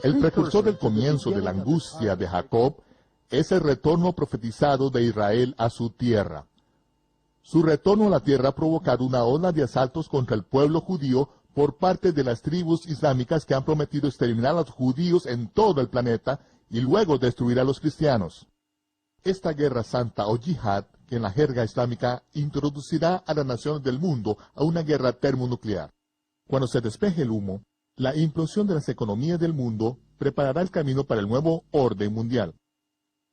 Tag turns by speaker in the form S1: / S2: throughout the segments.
S1: El precursor del comienzo de la angustia de Jacob es el retorno profetizado de Israel a su tierra. Su retorno a la tierra ha provocado una ola de asaltos contra el pueblo judío por parte de las tribus islámicas que han prometido exterminar a los judíos en todo el planeta y luego destruir a los cristianos. Esta guerra santa o yihad, que en la jerga islámica introducirá a las naciones del mundo a una guerra termonuclear. Cuando se despeje el humo, la implosión de las economías del mundo preparará el camino para el nuevo orden mundial.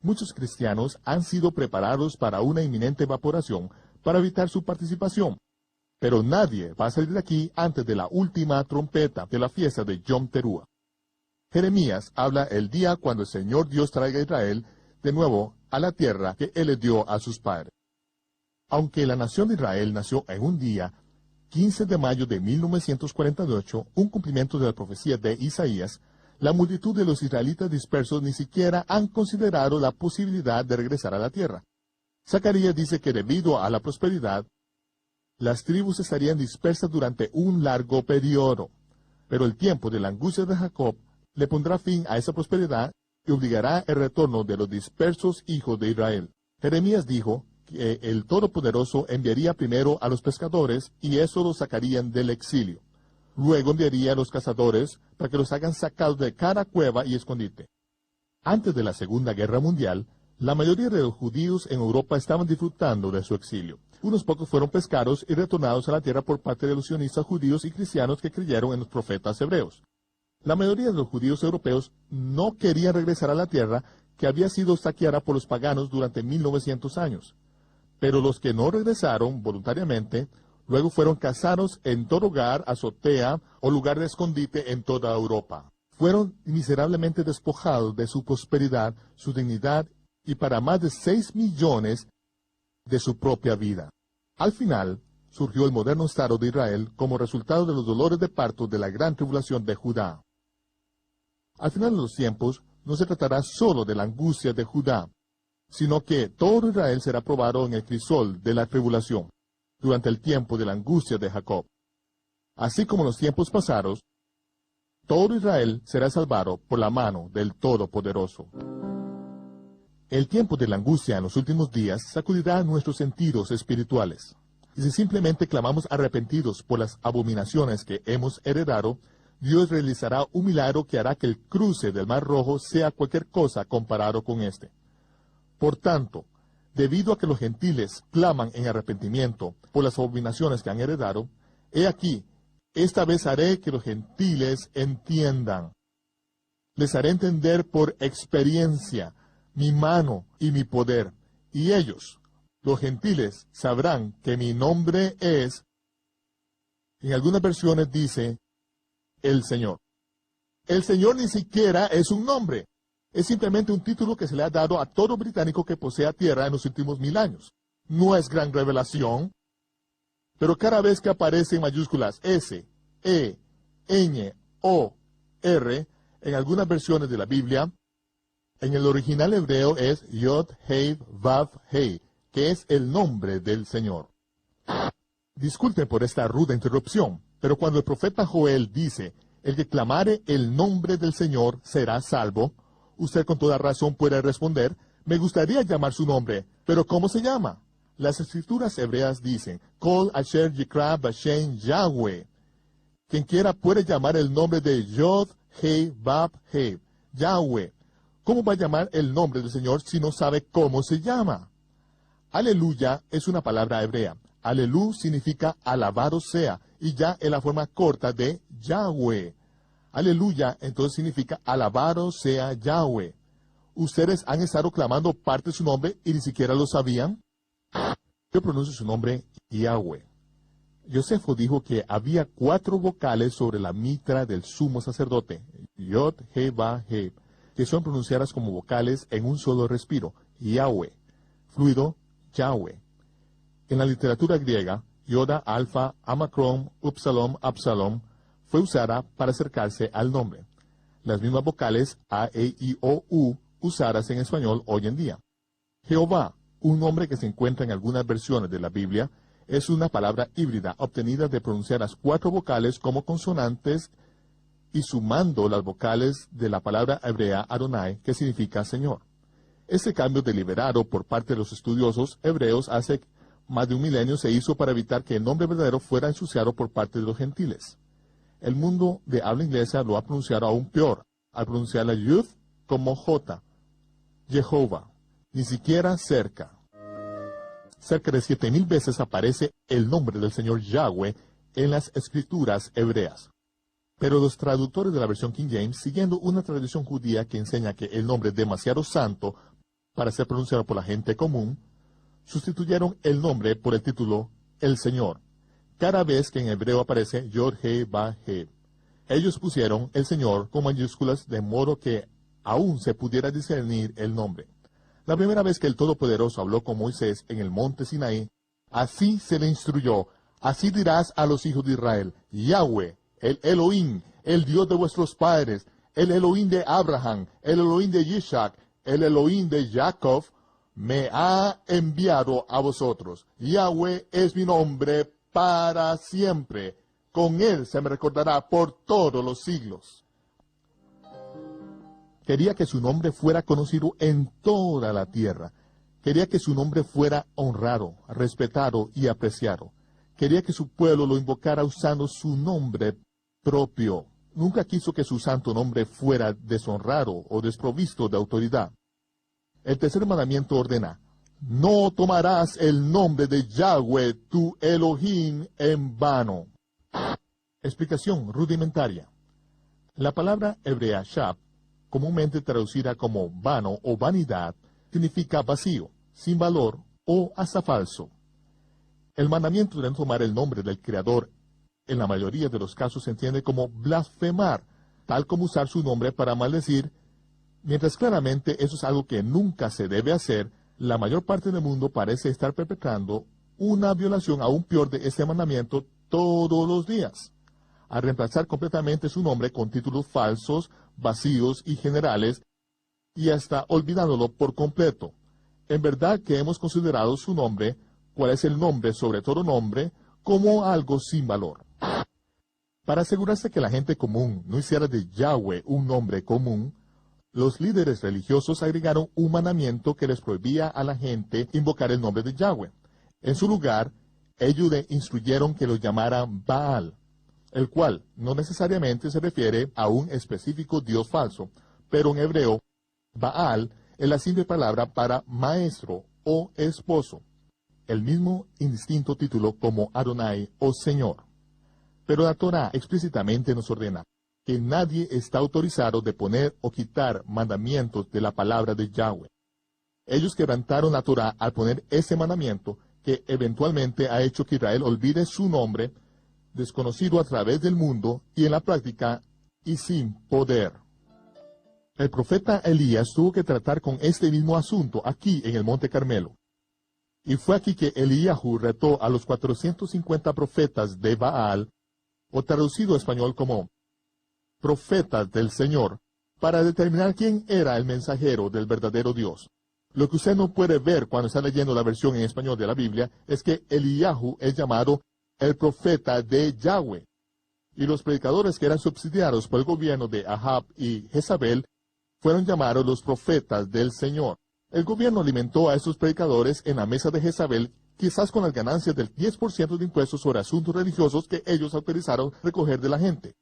S1: Muchos cristianos han sido preparados para una inminente evaporación para evitar su participación. Pero nadie va a salir de aquí antes de la última trompeta de la fiesta de Yom Teruah. Jeremías habla el día cuando el Señor Dios traiga a Israel de nuevo a la tierra que Él le dio a sus padres. Aunque la nación de Israel nació en un día, 15 de mayo de 1948, un cumplimiento de la profecía de Isaías, la multitud de los israelitas dispersos ni siquiera han considerado la posibilidad de regresar a la tierra. Zacarías dice que debido a la prosperidad, las tribus estarían dispersas durante un largo periodo. Pero el tiempo de la angustia de Jacob le pondrá fin a esa prosperidad y obligará el retorno de los dispersos hijos de Israel. Jeremías dijo que el Todopoderoso enviaría primero a los pescadores y eso los sacarían del exilio. Luego enviaría a los cazadores para que los hagan sacados de cada cueva y escondite. Antes de la Segunda Guerra Mundial, la mayoría de los judíos en Europa estaban disfrutando de su exilio. Unos pocos fueron pescados y retornados a la tierra por parte de los sionistas judíos y cristianos que creyeron en los profetas hebreos. La mayoría de los judíos europeos no querían regresar a la tierra que había sido saqueada por los paganos durante 1900 años. Pero los que no regresaron voluntariamente, luego fueron cazados en todo hogar, azotea o lugar de escondite en toda Europa. Fueron miserablemente despojados de su prosperidad, su dignidad y para más de 6 millones de su propia vida. Al final, surgió el moderno Estado de Israel como resultado de los dolores de parto de la gran tribulación de Judá. Al final de los tiempos, no se tratará solo de la angustia de Judá, sino que todo Israel será probado en el crisol de la tribulación, durante el tiempo de la angustia de Jacob. Así como en los tiempos pasados, todo Israel será salvado por la mano del Todopoderoso. El tiempo de la angustia en los últimos días sacudirá nuestros sentidos espirituales. Y si simplemente clamamos arrepentidos por las abominaciones que hemos heredado, Dios realizará un milagro que hará que el cruce del Mar Rojo sea cualquier cosa comparado con este. Por tanto, debido a que los gentiles claman en arrepentimiento por las abominaciones que han heredado, he aquí, esta vez haré que los gentiles entiendan. Les haré entender por experiencia mi mano y mi poder, y ellos, los gentiles, sabrán que mi nombre es, en algunas versiones dice, el Señor. El Señor ni siquiera es un nombre, es simplemente un título que se le ha dado a todo británico que posea tierra en los últimos 1000 años. No es gran revelación, pero cada vez que aparece en mayúsculas S, E, Ñ, O, R, en algunas versiones de la Biblia, en el original hebreo es Yod, Hei, Vav, Hei, que es el nombre del Señor. Disculpen por esta ruda interrupción, pero cuando el profeta Joel dice, el que clamare el nombre del Señor será salvo, usted con toda razón puede responder, me gustaría llamar su nombre, pero ¿cómo se llama? Las escrituras hebreas dicen, Kol Asher Yikra Bashem Yahweh. Quien quiera puede llamar el nombre de Yod, Hei, Vav, Hei, Yahweh. ¿Cómo va a llamar el nombre del Señor si no sabe cómo se llama? Aleluya es una palabra hebrea. Alelú significa alabado sea, y ya es la forma corta de Yahweh. Aleluya entonces significa alabado sea Yahweh. ¿Ustedes han estado clamando parte de su nombre y ni siquiera lo sabían? Yo pronuncio su nombre Yahweh. Josefo dijo que había 4 vocales sobre la mitra del sumo sacerdote, Yod, He, Va, He, que son pronunciadas como vocales en un solo respiro, Yahweh, fluido Yahweh. En la literatura griega, Yoda, Alfa, Amacron, Upsalom, Absalom, fue usada para acercarse al nombre. Las mismas vocales A, E, I, O, U, usadas en español hoy en día. Jehová, un nombre que se encuentra en algunas versiones de la Biblia, es una palabra híbrida obtenida de pronunciar las 4 vocales como consonantes y sumando las vocales de la palabra hebrea Adonai, que significa Señor. Ese cambio deliberado por parte de los estudiosos hebreos hace más de un milenio se hizo para evitar que el nombre verdadero fuera ensuciado por parte de los gentiles. El mundo de habla inglesa lo ha pronunciado aún peor, al pronunciar la Yud como J, Jehová, ni siquiera cerca. Cerca de 7,000 veces aparece el nombre del Señor Yahweh en las escrituras hebreas. Pero los traductores de la versión King James, siguiendo una tradición judía que enseña que el nombre es demasiado santo para ser pronunciado por la gente común, sustituyeron el nombre por el título El Señor, cada vez que en hebreo aparece Yod-He-Va-He. Ellos pusieron el Señor con mayúsculas de modo que aún se pudiera discernir el nombre. La primera vez que el Todopoderoso habló con Moisés en el monte Sinaí, así se le instruyó: así dirás a los hijos de Israel, Yahweh, el Elohim, el Dios de vuestros padres, el Elohim de Abraham, el Elohim de Isaac, el Elohim de Jacob, me ha enviado a vosotros. Yahweh es mi nombre para siempre. Con él se me recordará por todos los siglos. Quería que su nombre fuera conocido en toda la tierra. Quería que su nombre fuera honrado, respetado y apreciado. Quería que su pueblo lo invocara usando su nombre propio. Nunca quiso que su santo nombre fuera deshonrado o desprovisto de autoridad. El tercer mandamiento ordena: no tomarás el nombre de Yahweh tu Elohim en vano. Explicación rudimentaria. La palabra hebrea shab, comúnmente traducida como vano o vanidad, significa vacío, sin valor o hasta falso. El mandamiento de no tomar el nombre del Creador en la mayoría de los casos se entiende como blasfemar, tal como usar su nombre para maldecir. Mientras claramente eso es algo que nunca se debe hacer, la mayor parte del mundo parece estar perpetrando una violación aún peor de este mandamiento todos los días, al reemplazar completamente su nombre con títulos falsos, vacíos y generales, y hasta olvidándolo por completo. En verdad que hemos considerado su nombre, cuál es el nombre sobre todo nombre, como algo sin valor. Para asegurarse que la gente común no hiciera de Yahweh un nombre común, los líderes religiosos agregaron un mandamiento que les prohibía a la gente invocar el nombre de Yahweh. En su lugar, ellos le instruyeron que lo llamaran Baal, el cual no necesariamente se refiere a un específico dios falso, pero en hebreo, Baal es la simple palabra para maestro o esposo, el mismo indistinto título como Adonai o Señor. Pero la Torá explícitamente nos ordena que nadie está autorizado de poner o quitar mandamientos de la palabra de Yahweh. Ellos quebrantaron la Torá al poner ese mandamiento que eventualmente ha hecho que Israel olvide su nombre, desconocido a través del mundo y en la práctica y sin poder. El profeta Elías tuvo que tratar con este mismo asunto aquí en el Monte Carmelo. Y fue aquí que Eliyahu retó a los 450 profetas de Baal, o traducido a español como profetas del Señor, para determinar quién era el mensajero del verdadero Dios. Lo que usted no puede ver cuando está leyendo la versión en español de la Biblia es que Eliyahu es llamado el profeta de Yahweh. Y los predicadores que eran subsidiados por el gobierno de Ahab y Jezabel fueron llamados los profetas del Señor. El gobierno alimentó a esos predicadores en la mesa de Jezabel, quizás con las ganancias del 10% de impuestos sobre asuntos religiosos que ellos autorizaron recoger de la gente.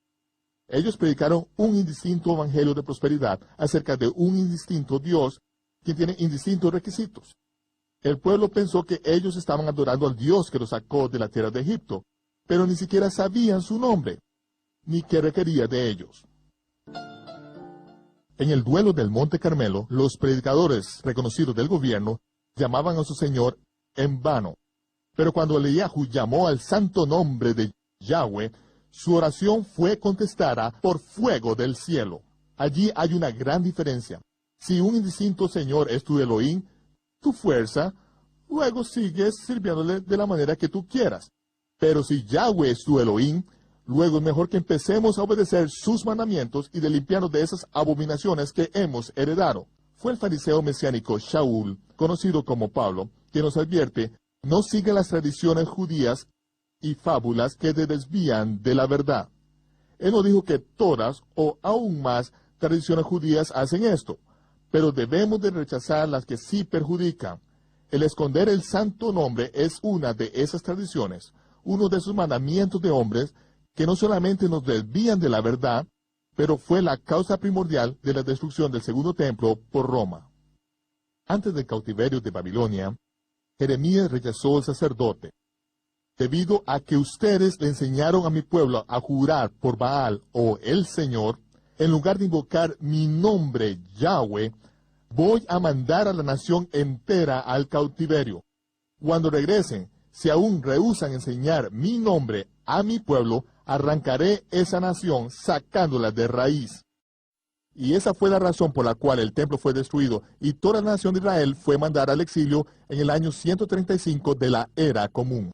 S1: Ellos predicaron un indistinto evangelio de prosperidad acerca de un indistinto Dios que tiene indistintos requisitos. El pueblo pensó que ellos estaban adorando al Dios que los sacó de la tierra de Egipto, pero ni siquiera sabían su nombre, ni qué requería de ellos. En el duelo del Monte Carmelo, los predicadores reconocidos del gobierno llamaban a su Señor en vano. Pero cuando Eliyahu llamó al santo nombre de Yahweh, su oración fue contestada por fuego del cielo. Allí hay una gran diferencia. Si un indistinto Señor es tu Elohim, tu fuerza, luego sigues sirviéndole de la manera que tú quieras. Pero si Yahweh es tu Elohim, luego es mejor que empecemos a obedecer sus mandamientos y de limpiarnos de esas abominaciones que hemos heredado. Fue el fariseo mesiánico Shaul, conocido como Pablo, que nos advierte: no sigan las tradiciones judías y fábulas que te desvían de la verdad. Él no dijo que todas o aún más tradiciones judías hacen esto, pero debemos de rechazar las que sí perjudican. El esconder el santo nombre es una de esas tradiciones, uno de esos mandamientos de hombres que no solamente nos desvían de la verdad, pero fue la causa primordial de la destrucción del segundo templo por Roma. Antes del cautiverio de Babilonia, Jeremías rechazó al sacerdote. Debido a que ustedes le enseñaron a mi pueblo a jurar por Baal o el Señor, en lugar de invocar mi nombre, Yahweh, voy a mandar a la nación entera al cautiverio. Cuando regresen, si aún rehúsan enseñar mi nombre a mi pueblo, arrancaré esa nación sacándola de raíz. Y esa fue la razón por la cual el templo fue destruido y toda la nación de Israel fue mandada al exilio en el año 135 de la era común.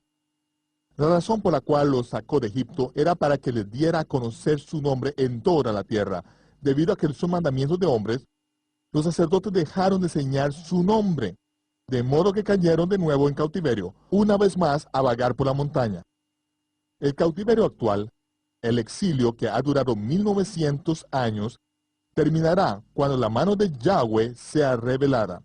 S1: La razón por la cual los sacó de Egipto era para que les diera a conocer su nombre en toda la tierra. Debido a que son mandamientos de hombres, los sacerdotes dejaron de enseñar su nombre, de modo que cayeron de nuevo en cautiverio, una vez más a vagar por la montaña. El cautiverio actual, el exilio que ha durado 1900 años, terminará cuando la mano de Yahweh sea revelada.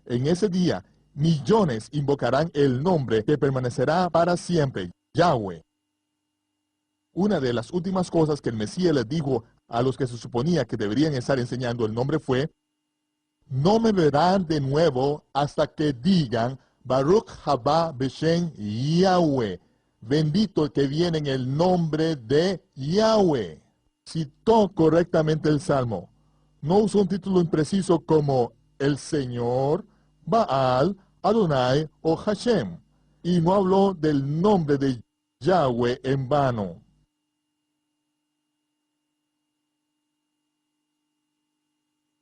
S1: En ese día, millones invocarán el nombre que permanecerá para siempre, Yahweh. Una de las últimas cosas que el Mesías les dijo a los que se suponía que deberían estar enseñando el nombre fue: no me verán de nuevo hasta que digan Baruch haba Beshem Yahweh. Bendito el que viene en el nombre de Yahweh. Citó correctamente el Salmo. No usó un título impreciso como el Señor, Baal, Adonai o Hashem. Y no habló del nombre de Yahweh en vano.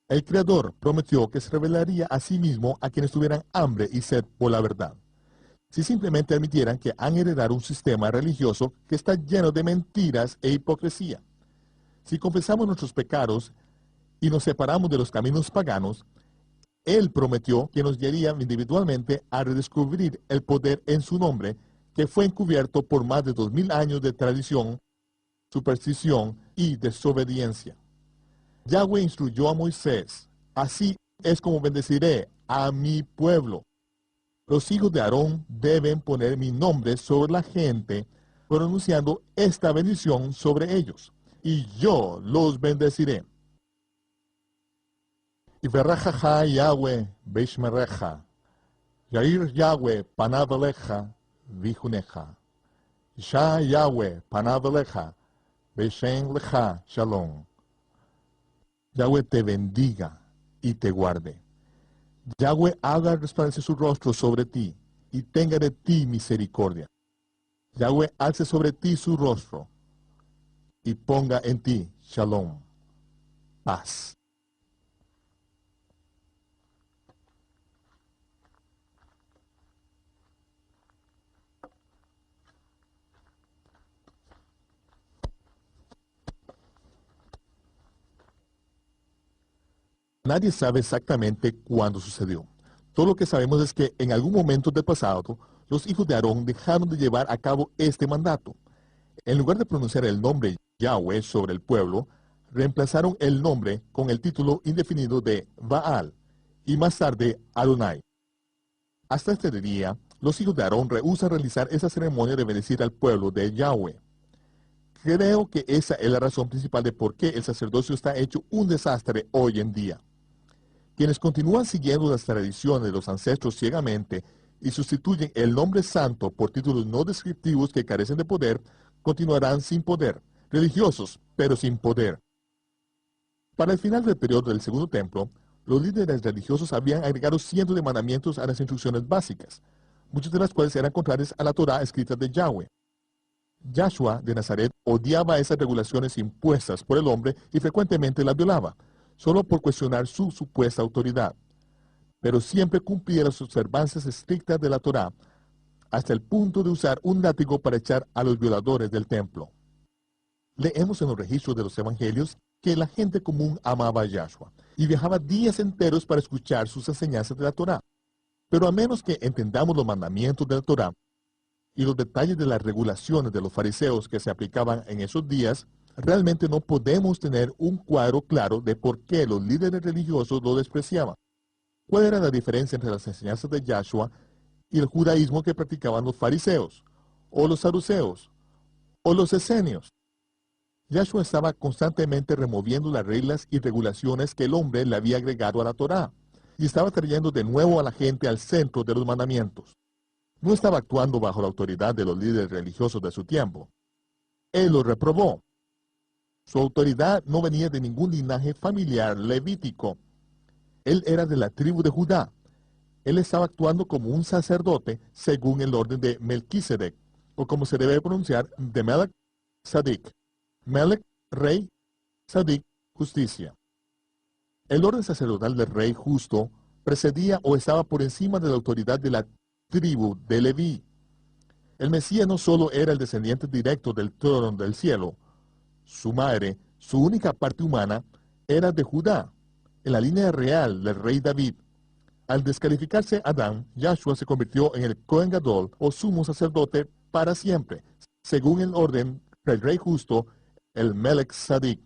S1: El Creador prometió que se revelaría a sí mismo a quienes tuvieran hambre y sed por la verdad, si simplemente admitieran que han heredado un sistema religioso que está lleno de mentiras e hipocresía. Si confesamos nuestros pecados y nos separamos de los caminos paganos, Él prometió que nos guiaría individualmente a redescubrir el poder en su nombre, que fue encubierto por más de 2000 años de tradición, superstición y desobediencia. Yahweh instruyó a Moisés: así es como bendeciré a mi pueblo. Los hijos de Aarón deben poner mi nombre sobre la gente, pronunciando esta bendición sobre ellos, y yo los bendeciré. Y verrajaja Yahweh beishmereja, Yair Yahweh panav eleja vijuneja, Isha Yahweh panav eleja, Beshen leja shalom. Yahweh te bendiga y te guarde. Yahweh haga resplandecer su rostro sobre ti y tenga de ti misericordia. Yahweh alce sobre ti su rostro y ponga en ti shalom, paz. Nadie sabe exactamente cuándo sucedió. Todo lo que sabemos es que en algún momento del pasado, los hijos de Aarón dejaron de llevar a cabo este mandato. En lugar de pronunciar el nombre Yahweh sobre el pueblo, reemplazaron el nombre con el título indefinido de Baal y más tarde Adonai. Hasta este día, los hijos de Aarón rehúsan realizar esa ceremonia de bendecir al pueblo de Yahweh. Creo que esa es la razón principal de por qué el sacerdocio está hecho un desastre hoy en día. Quienes continúan siguiendo las tradiciones de los ancestros ciegamente y sustituyen el nombre santo por títulos no descriptivos que carecen de poder, continuarán sin poder, religiosos, pero sin poder. Para el final del periodo del Segundo Templo, los líderes religiosos habían agregado cientos de mandamientos a las instrucciones básicas, muchas de las cuales eran contrarias a la Torá escrita de Yahweh. Yahshua de Nazaret odiaba esas regulaciones impuestas por el hombre y frecuentemente las violaba, solo por cuestionar su supuesta autoridad. Pero siempre cumplía las observancias estrictas de la Torá, hasta el punto de usar un látigo para echar a los violadores del templo. Leemos en los registros de los evangelios que la gente común amaba a Yahshua y viajaba días enteros para escuchar sus enseñanzas de la Torá. Pero a menos que entendamos los mandamientos de la Torá y los detalles de las regulaciones de los fariseos que se aplicaban en esos días, realmente no podemos tener un cuadro claro de por qué los líderes religiosos lo despreciaban. ¿Cuál era la diferencia entre las enseñanzas de Yahshua y el judaísmo que practicaban los fariseos, o los saduceos, o los esenios? Yahshua estaba constantemente removiendo las reglas y regulaciones que el hombre le había agregado a la Torá, y estaba trayendo de nuevo a la gente al centro de los mandamientos. No estaba actuando bajo la autoridad de los líderes religiosos de su tiempo. Él los reprobó. Su autoridad no venía de ningún linaje familiar levítico. Él era de la tribu de Judá. Él estaba actuando como un sacerdote según el orden de Melquisedec, o como se debe pronunciar, de Melech Sadik. Melech, rey; Sadik, justicia. El orden sacerdotal del rey justo precedía o estaba por encima de la autoridad de la tribu de Leví. El Mesías no solo era el descendiente directo del trono del cielo, su madre, su única parte humana, era de Judá, en la línea real del rey David. Al descalificarse Adán, Yahshua se convirtió en el Cohen Gadol, o sumo sacerdote, para siempre, según el orden del rey justo, el Melech Sadik.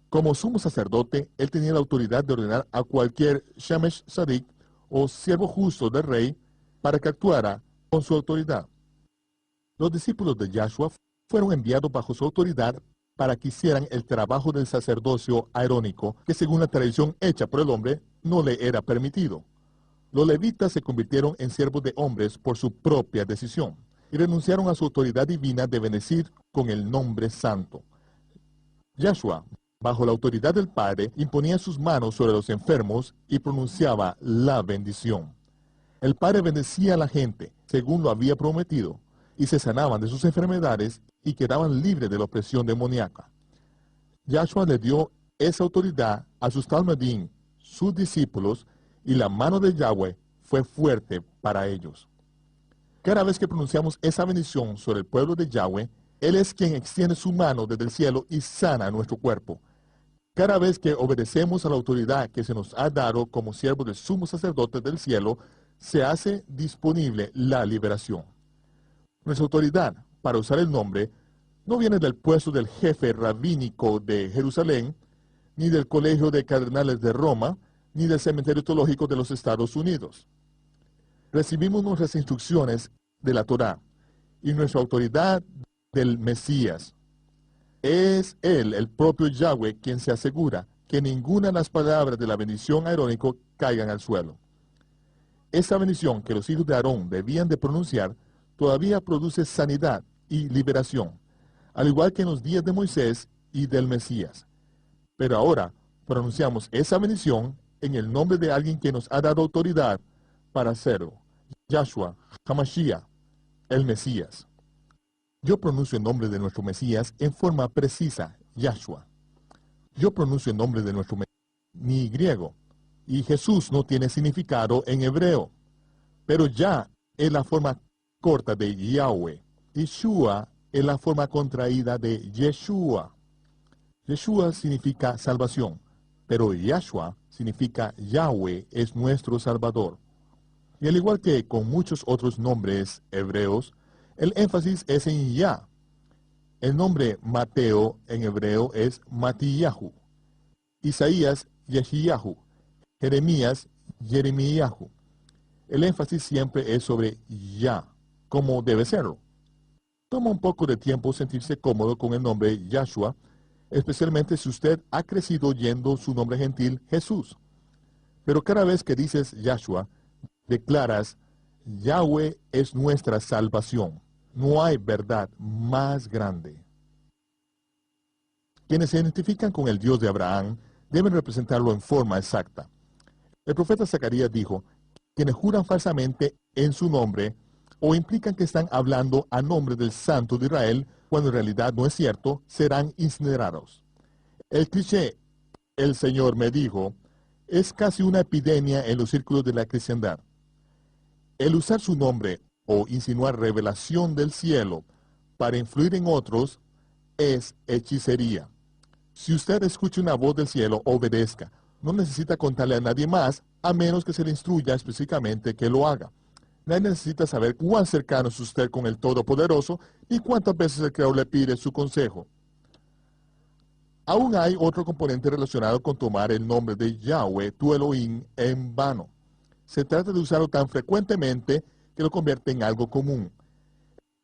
S1: Como sumo sacerdote, él tenía la autoridad de ordenar a cualquier Shemesh Sadik, o siervo justo del rey, para que actuara con su autoridad. Los discípulos de Yahshua fueron enviados bajo su autoridad para que hicieran el trabajo del sacerdocio arónico, que según la tradición hecha por el hombre, no le era permitido. Los levitas se convirtieron en siervos de hombres por su propia decisión, y renunciaron a su autoridad divina de bendecir con el nombre santo. Yahshua, bajo la autoridad del Padre, imponía sus manos sobre los enfermos y pronunciaba la bendición. El Padre bendecía a la gente, según lo había prometido, y se sanaban de sus enfermedades y quedaban libres de la opresión demoníaca. Yahshua le dio esa autoridad a sus talmidim, sus discípulos, y la mano de Yahweh fue fuerte para ellos. Cada vez que pronunciamos esa bendición sobre el pueblo de Yahweh, Él es quien extiende su mano desde el cielo y sana nuestro cuerpo. Cada vez que obedecemos a la autoridad que se nos ha dado como siervos del sumo sacerdote del cielo, se hace disponible la liberación. Nuestra autoridad para usar el nombre no viene del puesto del jefe rabínico de Jerusalén, ni del colegio de cardenales de Roma, ni del cementerio teológico de los Estados Unidos. Recibimos nuestras instrucciones de la Torá y nuestra autoridad del Mesías. Es Él, el propio Yahweh, quien se asegura que ninguna de las palabras de la bendición arónico caigan al suelo. Esa bendición que los hijos de Aarón debían de pronunciar todavía produce sanidad y liberación, al igual que en los días de Moisés y del Mesías. Pero ahora pronunciamos esa bendición en el nombre de alguien que nos ha dado autoridad para hacerlo, Yahshua HaMashiach, el Mesías. Yo pronuncio el nombre de nuestro Mesías en forma precisa, Yahshua. Yo pronuncio el nombre de nuestro Mesías, ni griego, y Jesús no tiene significado en hebreo, pero ya es la forma corta de Yahweh. Yeshua es la forma contraída de Yeshua. Yeshua significa salvación, pero Yahshua significa Yahweh es nuestro Salvador. Y al igual que con muchos otros nombres hebreos, el énfasis es en Yah. El nombre Mateo en hebreo es Matillahu, Isaías Yeshiyahu, Jeremías Jeremiyahu. El énfasis siempre es sobre Yah, como debe serlo. Toma un poco de tiempo sentirse cómodo con el nombre Yahshua, especialmente si usted ha crecido oyendo su nombre gentil Jesús. Pero cada vez que dices Yahshua, declaras, Yahweh es nuestra salvación. No hay verdad más grande. Quienes se identifican con el Dios de Abraham deben representarlo en forma exacta. El profeta Zacarías dijo, quienes juran falsamente en su nombre o implican que están hablando a nombre del Santo de Israel, cuando en realidad no es cierto, serán incinerados. El cliché, el Señor me dijo, es casi una epidemia en los círculos de la cristiandad. El usar su nombre o insinuar revelación del cielo para influir en otros es hechicería. Si usted escucha una voz del cielo, obedezca. No necesita contarle a nadie más, a menos que se le instruya específicamente que lo haga. Nadie necesita saber cuán cercano es usted con el Todopoderoso y cuántas veces el Creador le pide su consejo. Aún hay otro componente relacionado con tomar el nombre de Yahweh, tu Elohim, en vano. Se trata de usarlo tan frecuentemente que lo convierte en algo común.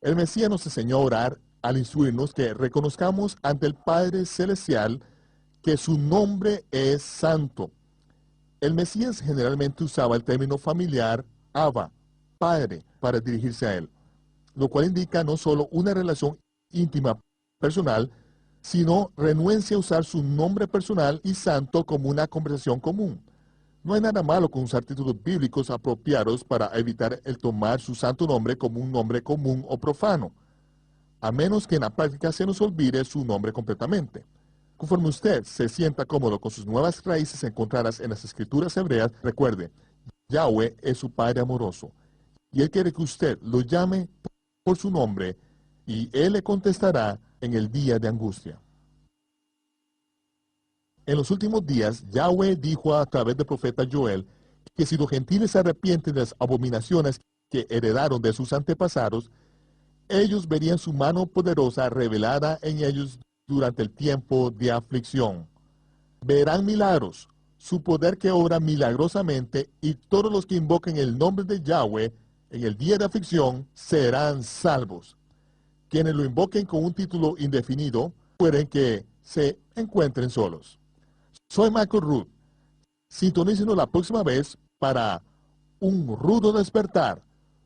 S1: El Mesías nos enseñó a orar al instruirnos que reconozcamos ante el Padre Celestial que su nombre es santo. El Mesías generalmente usaba el término familiar Abba, Padre, para dirigirse a él, lo cual indica no solo una relación íntima personal, sino renuencia a usar su nombre personal y santo como una conversación común. No hay nada malo con usar títulos bíblicos apropiados para evitar el tomar su santo nombre como un nombre común o profano, a menos que en la práctica se nos olvide su nombre completamente. Conforme usted se sienta cómodo con sus nuevas raíces encontradas en las escrituras hebreas, recuerde, Yahweh es su Padre amoroso, y Él quiere que usted lo llame por su nombre, y Él le contestará en el día de angustia. En los últimos días, Yahweh dijo a través del profeta Joel que si los gentiles se arrepienten de las abominaciones que heredaron de sus antepasados, ellos verían su mano poderosa revelada en ellos durante el tiempo de aflicción. Verán milagros, su poder que obra milagrosamente, y todos los que invoquen el nombre de Yahweh en el día de aflicción serán salvos. Quienes lo invoquen con un título indefinido pueden que se encuentren solos. Soy Michael Root. Sintonícenos la próxima vez para un rudo despertar.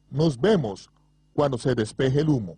S1: Nos vemos cuando se despeje el humo.